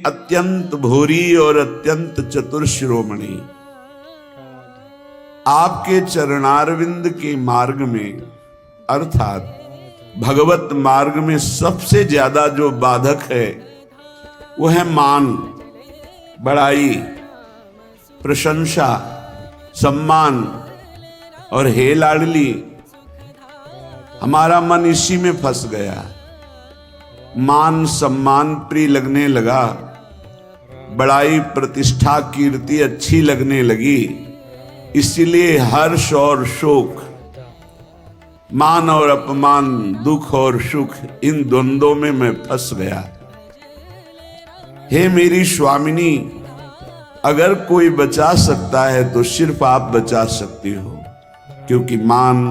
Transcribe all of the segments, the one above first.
अत्यंत भोरी और अत्यंत चतुर शिरोमणि, आपके चरणारविंद के मार्ग में अर्थात भगवत मार्ग में सबसे ज्यादा जो बाधक है वो है मान, बड़ाई, प्रशंसा, सम्मान। और हे लाडली, हमारा मन इसी में फंस गया। मान सम्मान प्रिय लगने लगा, बड़ाई प्रतिष्ठा कीर्ति अच्छी लगने लगी, इसीलिए हर्ष और शोक, मान और अपमान, दुख और सुख, इन द्वंद्वों में मैं फंस गया। हे मेरी स्वामिनी, अगर कोई बचा सकता है तो सिर्फ आप बचा सकती हो, क्योंकि मान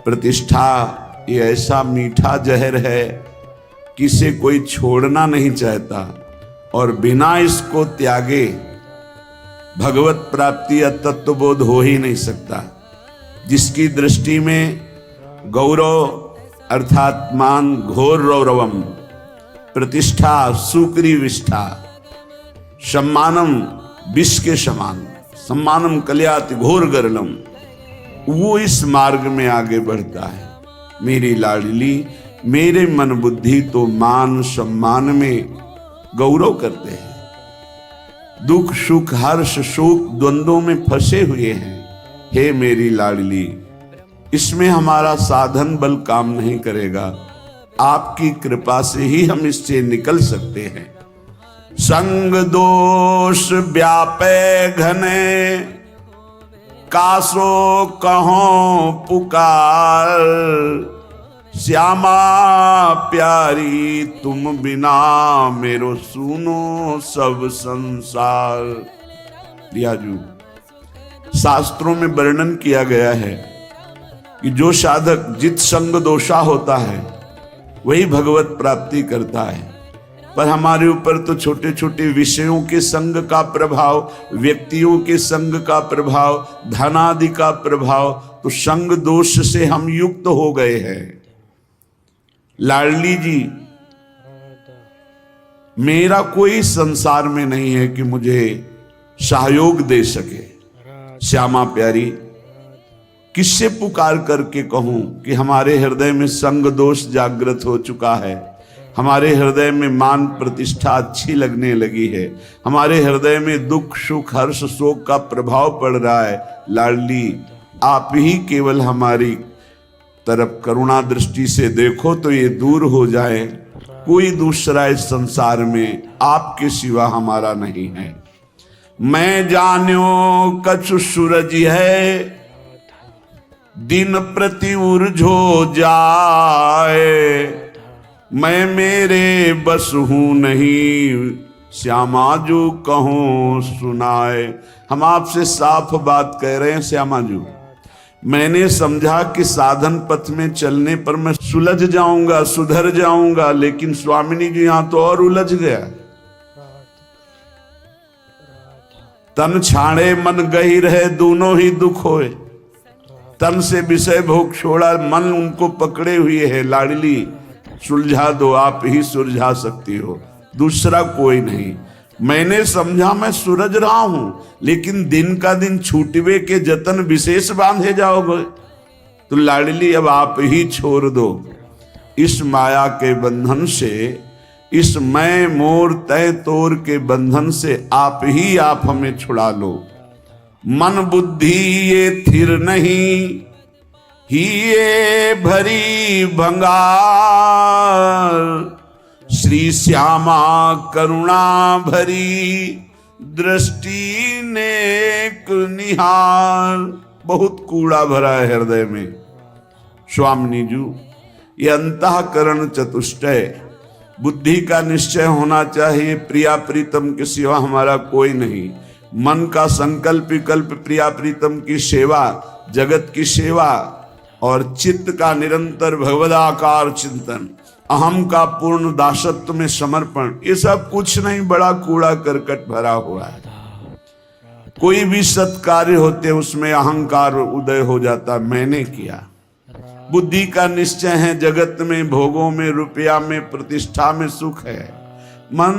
प्रतिष्ठा ये ऐसा मीठा जहर है कि इसे कोई छोड़ना नहीं चाहता, और बिना इसको त्यागे भगवत प्राप्ति या तत्वबोध हो ही नहीं सकता। जिसकी दृष्टि में गौरव अर्थात मान घोर रौरवम, प्रतिष्ठा सुक्री विष्ठा, सम्मानम विष के समान, सम्मानम कल्याति घोर गरलम, वो इस मार्ग में आगे बढ़ता है। मेरी लाडली, मेरे मन बुद्धि तो मान सम्मान में गौरव करते हैं, दुख सुख हर्ष शोक द्वंद्वों में फंसे हुए हैं। हे मेरी लाडली, इसमें हमारा साधन बल काम नहीं करेगा, आपकी कृपा से ही हम इससे निकल सकते हैं। संग दोष व्यापे घने, कासो कहो पुकार, श्यामा प्यारी तुम बिना मेरो सुनो सब संसार। प्रियाजू, शास्त्रों में वर्णन किया गया है कि जो साधक जित संग दोषा होता है वही भगवत प्राप्ति करता है। पर हमारे ऊपर तो छोटे छोटे विषयों के संग का प्रभाव, व्यक्तियों के संग का प्रभाव, धनादि का प्रभाव, तो संग दोष से हम युक्त हो गए हैं। लाडली जी, मेरा कोई संसार में नहीं है कि मुझे सहयोग दे सके। श्यामा प्यारी, किससे पुकार करके कहूं कि हमारे हृदय में संग दोष जागृत हो चुका है, हमारे हृदय में मान प्रतिष्ठा अच्छी लगने लगी है, हमारे हृदय में दुख सुख हर्ष शोक का प्रभाव पड़ रहा है। लाडली, आप ही केवल हमारी तरफ करुणा दृष्टि से देखो तो ये दूर हो जाए। कोई दूसरा इस संसार में आपके सिवा हमारा नहीं है। मैं जान्यो कछु सूरज है, दिन प्रति उर्झो जाए, मैं मेरे बस हूं नहीं, श्यामा जो कहूं सुनाए। हम आपसे साफ बात कह रहे हैं श्यामा जी। मैंने समझा कि साधन पथ में चलने पर मैं सुलझ जाऊंगा, सुधर जाऊंगा, लेकिन स्वामिनी जी यहां तो और उलझ गया। तन छाड़े मन गहीर है, दोनों ही दुख होए। तन से विषय भोग छोड़ा, मन उनको पकड़े हुए है। लाडली, सुलझा दो, आप ही सुलझा सकती हो, दूसरा कोई नहीं। मैंने समझा मैं सूरज रहा हूं, लेकिन दिन का दिन छूटवे के जतन विशेष बांधे जाओगे। तो लाडली, अब आप ही छोड़ दो इस माया के बंधन से, इस मैं मोर तय तोर के बंधन से आप हमें छुड़ा लो। मन बुद्धि ये थिर नहीं, ही ये भरी भंगार, श्री श्यामा करुणा भरी, दृष्टि नेक निहार। बहुत कूड़ा भरा है हृदय में स्वामिनी जी। ये अंतःकरण चतुष्टय, बुद्धि का निश्चय होना चाहिए, प्रिया प्रीतम के सिवा हमारा कोई नहीं। मन का संकल्प विकल्प प्रिया प्रीतम की सेवा, जगत की सेवा, और चित्त का निरंतर भगवदाकार चिंतन, अहम का पूर्ण दासत्व में समर्पण, ये सब कुछ नहीं, बड़ा कूड़ा करकट भरा हुआ है। कोई भी सत्कार्य होते उसमें अहंकार उदय हो जाता, मैंने किया। बुद्धि का निश्चय है, जगत में भोगों में रुपया में प्रतिष्ठा में सुख है। मन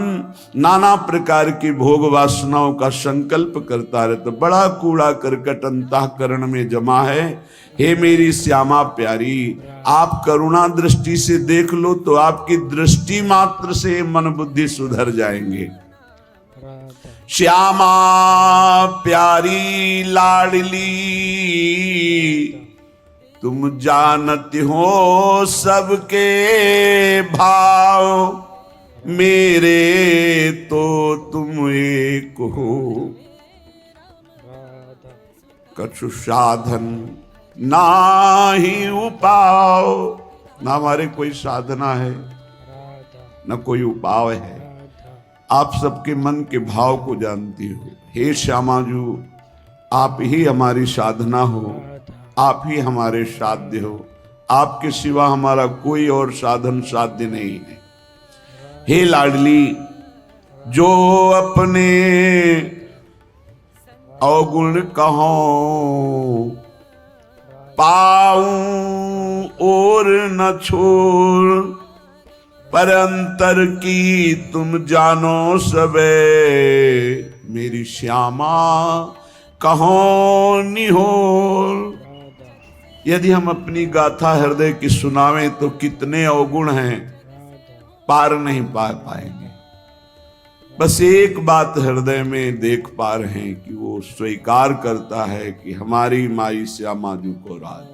नाना प्रकार की भोग वासनाओं का संकल्प करता रहता, बड़ा कूड़ा करकट अंतःकरण में जमा है। हे मेरी श्यामा प्यारी, आप करुणा दृष्टि से देख लो तो आपकी दृष्टि मात्र से मन बुद्धि सुधर जाएंगे। श्यामा प्यारी लाडली, तुम जानती हो सबके भाव, मेरे तो तुम एक हो। कछु साधन नाही उपाव, ना हमारे कोई साधना है न कोई उपाय है। आप सबके मन के भाव को जानती हो। हे श्यामा जू, आप ही हमारी साधना हो, आप ही हमारे साध्य हो। आपके सिवा हमारा कोई और साधन साध्य नहीं है। हे लाडली, जो अपने अवगुण कहो पाऊं और न छोड़, पर अंतर की तुम जानो सबे, मेरी श्यामा कहो निहोर। यदि हम अपनी गाथा हृदय की सुनावें तो कितने अवगुण हैं, पार नहीं पा पाएंगे। बस एक बात हृदय में देख पा रहे हैं कि वो स्वीकार करता है कि हमारी माई श्यामाजू को राज।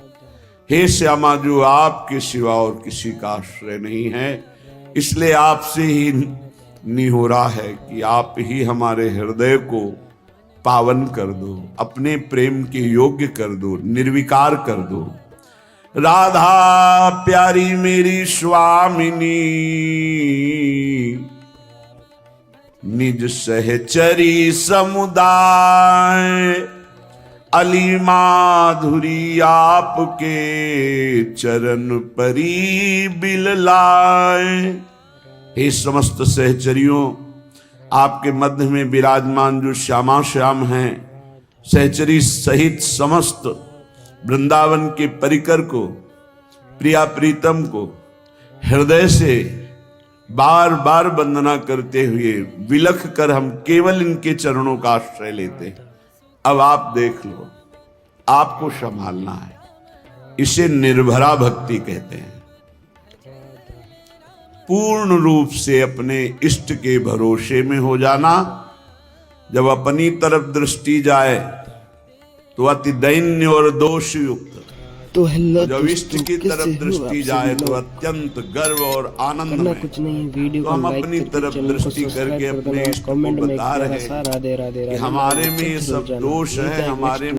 हे श्यामाजू, आपके सिवा और किसी का आश्रय नहीं है, इसलिए आपसे ही निहोरा है कि आप ही हमारे हृदय को पावन कर दो, अपने प्रेम के योग्य कर दो, निर्विकार कर दो। राधा प्यारी मेरी स्वामिनी, निज सहचरी समुदाय, अली माधुरी आपके चरण परी बिललाए। हे समस्त सहचरियों, आपके मध्य में विराजमान जो श्यामा श्याम हैं, सहचरी सहित समस्त वृंदावन के परिकर को, प्रिया प्रीतम को हृदय से बार बार वंदना करते हुए विलख कर हम केवल इनके चरणों का आश्रय लेते हैं। अब आप देख लो, आपको संभालना है। इसे निर्भरा भक्ति कहते हैं। पूर्ण रूप से अपने इष्ट के भरोसे में हो जाना। जब अपनी तरफ दृष्टि जाए तो अति दैन्य और दोष युक्त, तो हेलो, जब इष्ट की तरफ दृष्टि जाए तो अत्यंत गर्व और आनंद में। कुछ नहीं, वीडियो तो हम अपनी तरफ दृष्टि करके अपने इष्ट को बता रहे हैं कि हमारे में ये सब दोष है, हमारे